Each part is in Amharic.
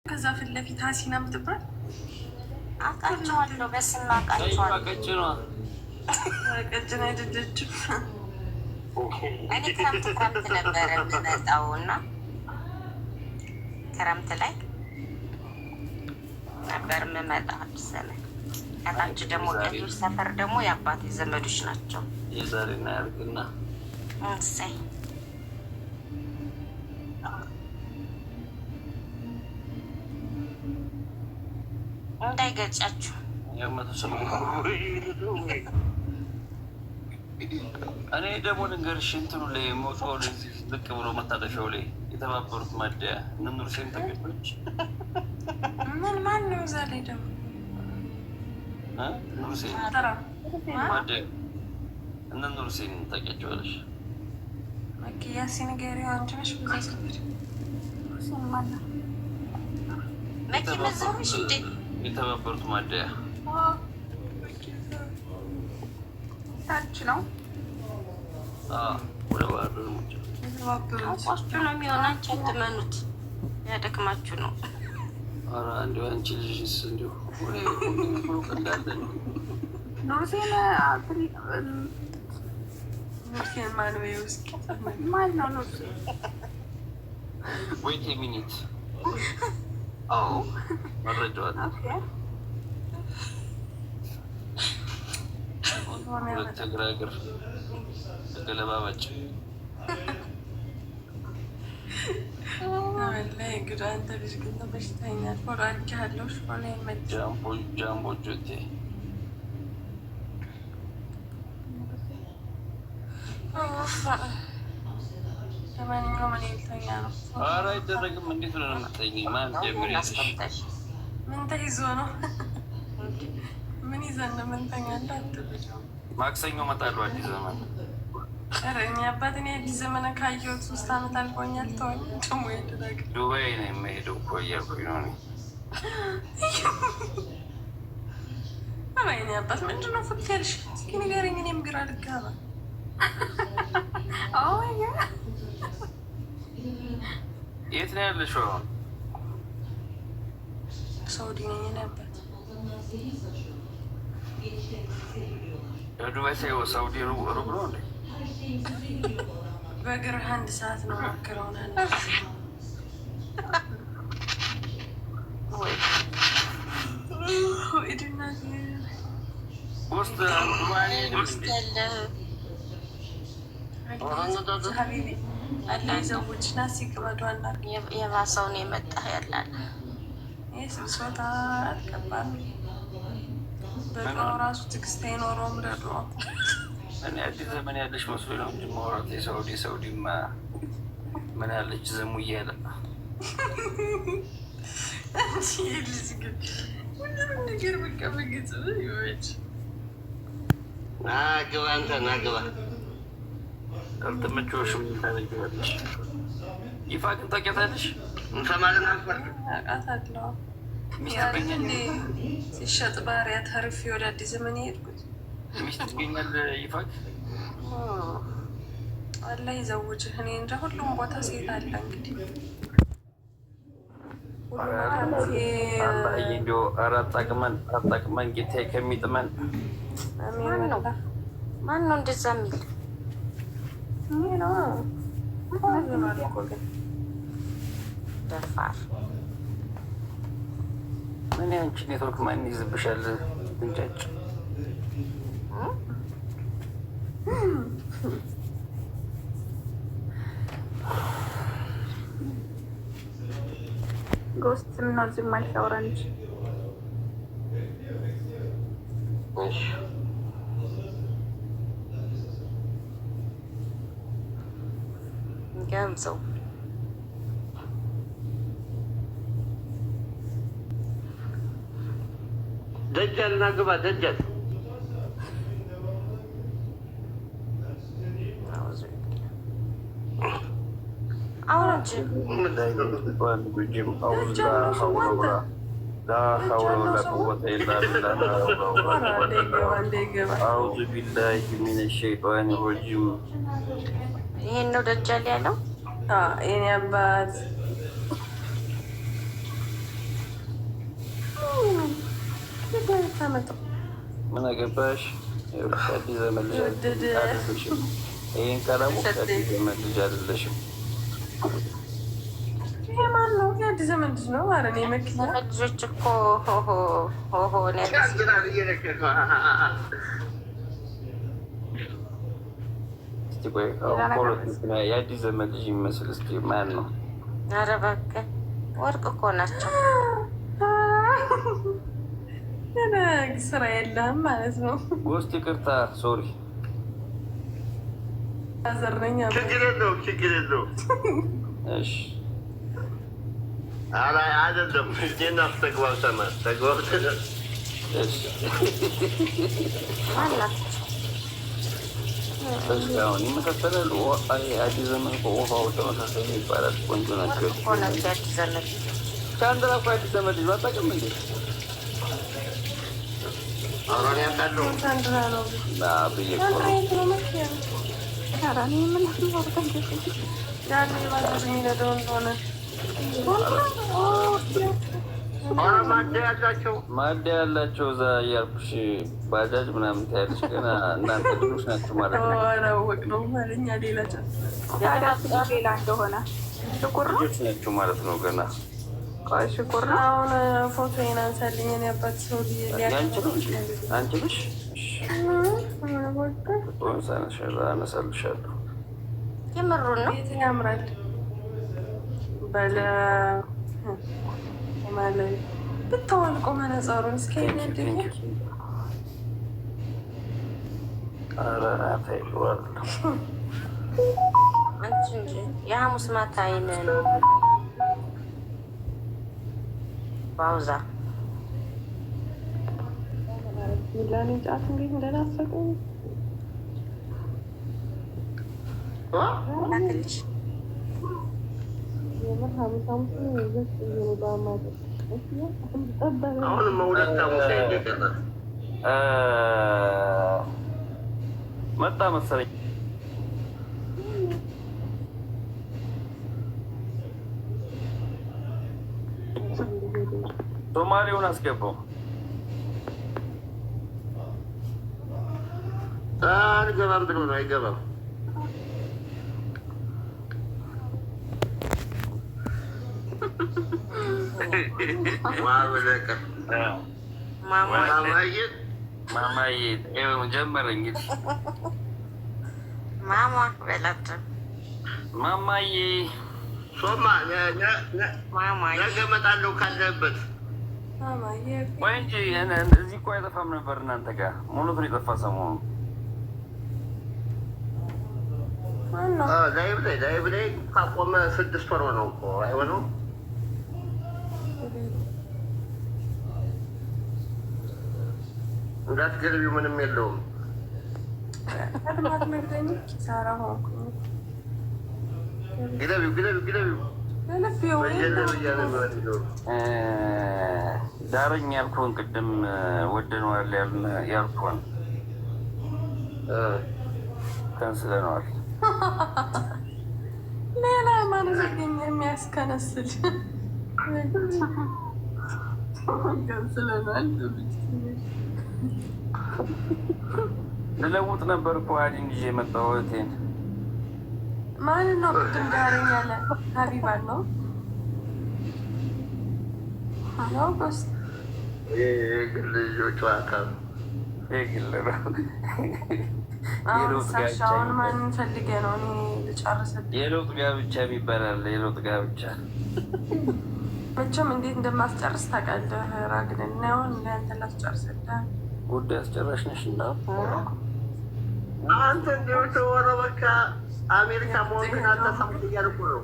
ከዛ ፊት ለፊት ሀሲና ምትባል አውቃቸዋለሁ። በስም አውቃቸዋለሁ። ቀጭን አይደለችም። እኔ ክረምት ነበረ የምመጣው እና ክረምት ላይ ነበር የምመጣው። አዲስ ዘመን ከታች ደግሞ ገቢዎች ሰፈር ደግሞ የአባቴ ዘመዶች ናቸው። የዛሬና ያርግና እሰይ እንዳይገጫችሁ እኔ ደግሞ ልንገርሽ እንትኑ ላይ መውጫው ላይ ዝቅ ብሎ መታጠፊያው ላይ የተባበሩት ማደያ እነ ኑርሴን ተገዶች ማን ነው እዛ ላይ ደግሞ ኑርሴን ማደያ እነ ኑርሴን ታውቂያቸዋለሽ? ያሲን ገሪ አንቺ ነሽ ብዙ ሰፈር መኪና ዘውሽ እንዴ የተባበሩት ማደያ ታች ነው። ወደ ባህር አቋችሁ ነው የሚሆን። አንቺ አትመኑት፣ ያደክማችሁ ነው። ኧረ እንዲሁ አንቺ ልጅስ እንዲሁ እንዳለ ኑርሴን ማን ወይ ውስጥ ማን ነው ኑርሴን? ወይት ሚኒት መረጃዋል ሁለት እግራ እግር ተገለባባጭ ላይ እንግዲህ አንተ ልጅ ግን በሽተኛል። ፎራንኪ ያለው ሽፎን ጃምቦ ጆቴ ለማንኛውም እኔ ልተኛ ነው። ኧረ አይደረግም። እንዴት ብለህ ነው የምትተኝ? ማን ጀምሬልሽ? ምን ተይዞ ነው? ምን ይዘን ነው የምንተኛ? እንዳትብጭ ማክሰኞ እመጣለሁ አዲስ ዘመን። ኧረ እኔ አባት እኔ አዲስ ዘመን ካየሁት 3 ዓመት አልፎኛል። ተወኝ ደግሞ ይደረግ ዱባይ ነው የምሄደው እኮ እያልኩኝ ነው እኔ። ኧረ እኔ አባት ምንድን ነው ፍት ያልሽ? እስኪ ንገረኝ። እኔም ግራ ልጋባ። የት ነው ያለሽው አሁን? ሳውዲ ነኝ እኔ አባት። ዱባይ ሳይሆን ሳውዲ ሩቅ ነው እንዴ? በእግርህ 1 ሰዓት ነው ሞክረውን ውስጥ የባሰውን የመጣ ያላል ስብሶታ አልገባም። በቃው ራሱ ትዕግስት አይኖረውም። ረዶ እኔ አዲስ ዘመን ያለሽ መስሎኝ ነው እንጂ ማውራት የሳውዲማ ምን ያለች ዘሙ እያለ ልጅ ግን ሁሉም ነገር በቃ በግጽ ይወጭ ናግባ አንተ ናግባ አልተመቸሽም። ታነግባለሽ ይፋ ግን ታውቂያታለሽ? እንሰማለን ነበር አውቃታለሁ። ሲሸጥ ባሪያ ተርፌ ወደ አዲስ ዘመን የሄድኩት ሚስት ትገኛል። ይፋቅ አላህ ይዘውጅህ። እኔ እንጃ ሁሉም ቦታ ሴት አለ እንግዲህ እንዲሁ አጣቅመን ጌታ ከሚጥመን ማን ነው እንደዛ የሚል ደፋር ምን አንቺ ኔትወርክ ማን ይዝብሻል? እንጫጭ ጎስት ነው ዝም አልሻወራ እንጂ ገምዘው ደጃል ናግባ ደጃል አውዙ ቢላሂ ሚነ ሸይጣን ረጂም። ይሄን ነው ደጃል ያለው። የኔ አባት አታመጣም። ምን አገባሽ? አዲስ ዘመን ልጅ አይደለሽም። ይህን ካላወቅሽ አዲስ ዘመን ልጅ አይደለሽም። ይሄ ማን ነው? የአዲስ ዘመን ልጅ ነው ማለት ነው። መኪና ልጆች እኮ እስቲ ቆይ የአዲስ ዘመን ልጅ የሚመስል እስቲ ማን ነው? ኧረ እባክህ ወርቅ እኮ ናቸው። ስራ የለህም ማለት ነው። ውስጥ ይቅርታ ሶሪ ዘረኛ ችግር የለውም። እሺ አይደለም እኔና ተግባብተን አሁን ይመሳሰላል። አዲስ ዘመን ውሃው ተመሳሳይ ይባላል። ቆንጆ ናቸው። አዲስ ዘመን ከአንድ ላኩ አዲስ ዘመን ልጅ አታውቅም እንዴ? ሳንድራ ነው ብዬ ያኔ ባጃጅ የሚነደው እንደሆነ ማዲያ ያላቸው እዛ እያልኩሽ ባጃጅ ምናምን ታያለሽ። ገና እናንተ ልጆች ናቸው ማለት ነው። አላወቅ ነው ማለኛ ሌላ ሌላ እንደሆነ ልጆች ናቸው ማለት ነው። ገና ሽኩር አሁን ፎቶ ናንሳልኝ ያባት ሰው አንቺ ነሽ። አነሳልሻለሁ። የምሩን ነው። ቤት ያምራል በለ ማለት ብታወልቆ መነጸሩን እስከ አንቺ እንጂ የሐሙስ ማታ አይን ነው ባውዛ ሚላኒ ጫት እንዴት እንደናፈቀኝ ላክልሽ። መጣ መሰለኝ። ሶማሌውን አስገባው። አልገባም ብሎ ነው አይገባም። ማማዬ ጀመረ እንግዲህ ማማ በላት ማማዬ ሶማ ነገ እመጣለሁ ካለህበት። ወይ እንጂ እዚህ እኮ አይጠፋም ነበር እናንተ ጋር ሙሉትን የጠፋ ሰሞኑን ላይብ ላይ ካቆመ 6 ወር ሆነው እኮ አይሆነውም። እንዳትገልቢው ምንም የለውም። ዳረኝ ያልኩህን ቅድም ወደነዋል ያልኩህን ከንስለነዋል። ሌላ ማለት የሚያስከነስል ከንስለነዋል። ልለውጥ ነበር እኮ ሀዲን ይዤ የመጣሁ እህቴን። ማንን ነው ቅድም ዳረኝ ያለ? ሀቢባን ነው ስ የግል ልጆች ጨዋታ የግል ነው። አሁን ማንን ፈልገህ ነው? እኔ ልጨርስልህ። የለውጥ ጋብቻ ይባላል። የለውጥ ጋብቻ መቼም እንዴት እንደማስጨርስ ታውቃለህ። ራግደን እና አሁን አንተ ላስጨርስልህ። ጉዳይ አስጨራሽ ነሽ እና አንተ እንዲሁ ተወረ በቃ አሜሪካ መሆንህን አልተሰሙት እያልኩ ነው።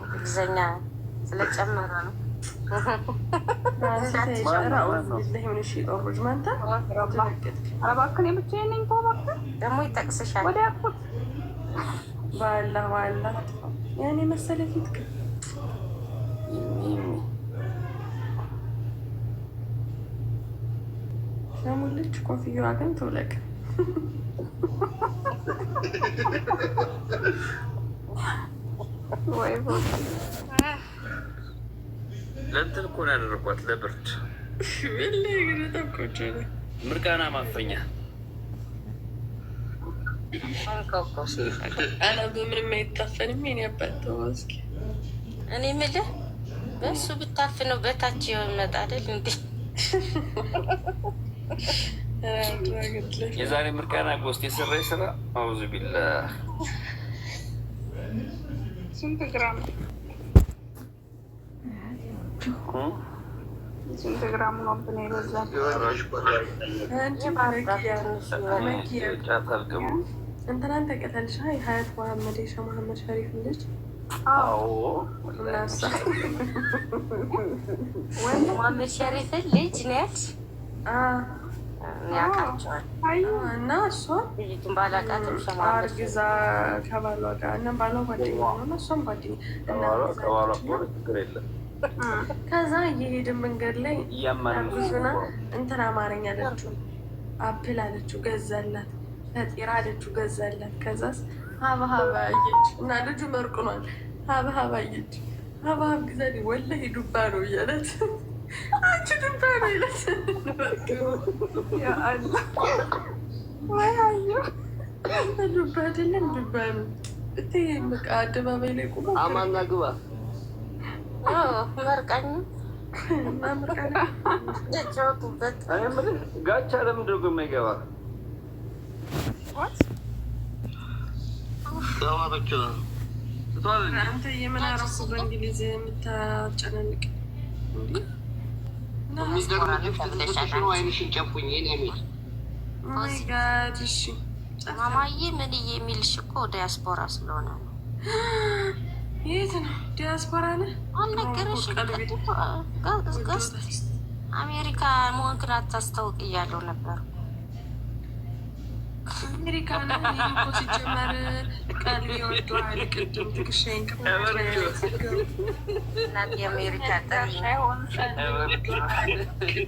እንግሊዝኛ ስለጨመረ ነው። እባክህን የብቻዬን ነኝ። ተው እባክህ ደግሞ ይጠቅስሻል። ወደ ያኩት ባላ ያኔ መሰለ ፊት ሙልች ኮፍያዋ ግን ትውለቅ። ወይ ለእንትን እኮ ነው ያደረኳት ለብርድ ምርቃና ማፈኛ አላ በምንም አይታፈንም። ኔ ያባተው እስኪ እኔ የምልህ በእሱ ብታፍነው በታች ይመጣ አይደል እንዴ? የዛሬ ምርቃና ጎስት የሰራኝ ስራ አውዙ ቢላ ስንት ግራም ነው ብን ይበዛል። እንትናን ተቀጠልሽ ሀያት መሐመድ የሸ መሐመድ ሸሪፍ ልጅ መሐመድ ሸሪፍን ልጅ ነች ያውቃቸዋል። እና እሷ ልጅቱን ባላቃትም አርግዛ ከባሏ ጋር እና ባሏ ጓደኛ ነው እና እሷም ጓደኛ ከዛ እየሄድን መንገድ ላይ ብዙና እንትን አማረኝ አለችው፣ አፕል አለችው ገዛላት፣ ፈጢራ አለችው ገዛላት። ከዛስ ሀብሀብ አየች እና ልጁ መርቁኗል። ሀብሀብ አየች፣ ሀብሀብ ግዛልኝ ወላሂ ዱባ ነው እያለት አንቺ ዱባ ነው ይለት ዱባ አይደለም ዱባ ነው እትዬ በቃ አደባባይ ላይ ቁሞ አማና ግባ መርቃኝ ጫወቱበት። ጋቻ ለምን ደጎ የማይገባ አንተ የምናረሱ በእንግሊዝ የምታጨናንቅ አይንሽን ጨፉኝ ሚል እሺ ማማዬ ምን የሚልሽ እኮ ዲያስፖራ ስለሆነ ነው። የት ነው ዲያስፖራ ነህ? አልነገረሽም? አሜሪካ መሆንክን አታስታውቅ እያለው ነበር። አሜሪካ ነው እኮ ሲጀመር ቃል ይወደዋል። ቅድም ትክሻይን እናት የአሜሪካ ጠሪ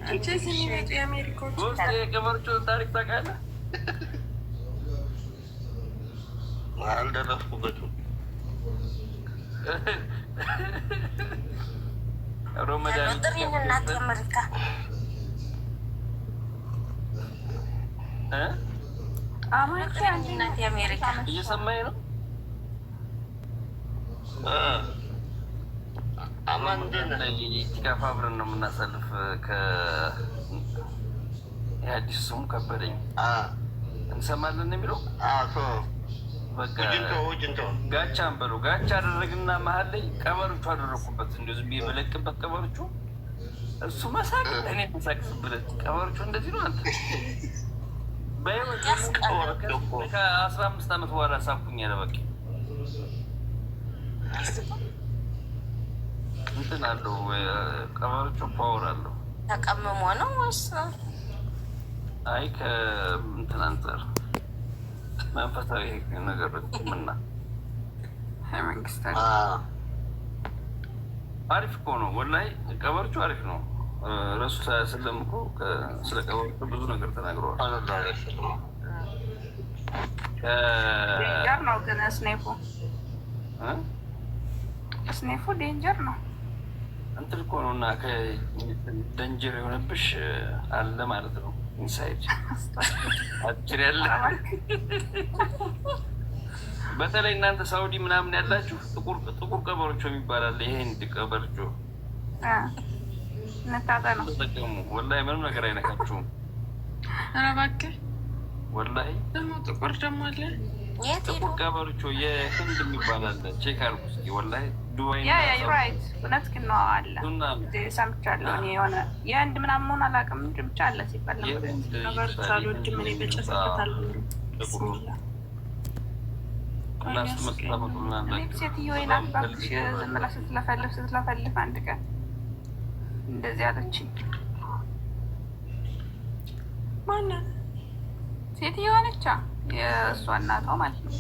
አንቺ ስሚመጡ የአሜሪካዎች የቀበሮቹን ታሪክ ታውቃለህ? አልደረስኩበትም። ጥሪን እናት የአሜሪካ እናት የአሜሪካ እየሰማኝ ነው። ቲካፍ አብረን ነው የምናሳልፍ። የአዲስ ስሙ ከበደኝ እንሰማለን የሚለው ጋቻን በሉ ጋቻ አደረግና መሀል ላይ ቀበሮቹ አደረኩበት። እንዲ ዝም የበለቅበት ቀበሮቹ እሱ መሳቅ እኔ መሳቅስብለት ቀበሮቹ እንደዚህ ነው። አንተ ከ15 ዓመት በኋላ ሳኩኝ ያለ በቃ እንትን አለው ቀበሮቹ ፓወር አለው። ተቀምሞ ነው ወይስ አይ ከእንትን አንጻር መንፈሳዊ ነገሮች ምና መንግስት አሪፍ እኮ ነው ወላሂ። ቀበሮቹ አሪፍ ነው። ረሱ ሳያስለም እኮ ስለ ቀበሮቹ ብዙ ነገር ተናግረዋል። ዴንጀር ነው ግን ስኔፉ ዴንጀር ነው እንትን እኮ ነው እና ከደንጀር የሆነብሽ አለ ማለት ነው። ኢንሳይድ አጭር ያለ በተለይ እናንተ ሳውዲ ምናምን ያላችሁ ጥቁር ቀበሮቹ የሚባላል። ይሄን ቀበሮቹ ተጠቀሙ። ወላሂ ምንም ነገር አይነካችሁም። ኧረ እባክህ ወላሂ ደግሞ ጥቁር ደግሞ አለ። ጥቁር ቀበሮቹ የህንድ የሚባላል። ቼክ አድርጉ እስኪ ወላሂ ዱባይ ራይት እውነት ግን ነው አለ ሰምቻለሁ። የሆነ የህንድ ምናምን መሆን አላውቅም እንጂ ብቻ አለ ሲባል ሳልወድም እኔ በጨሰበታል። ሴትዮ ናባሽ ዝም ብላ ስትለፈልፍ አንድ ቀን እንደዚህ አለችኝ። ማናት? ሴትዮ ነቻ የእሷ እናቷ ማለት ነው።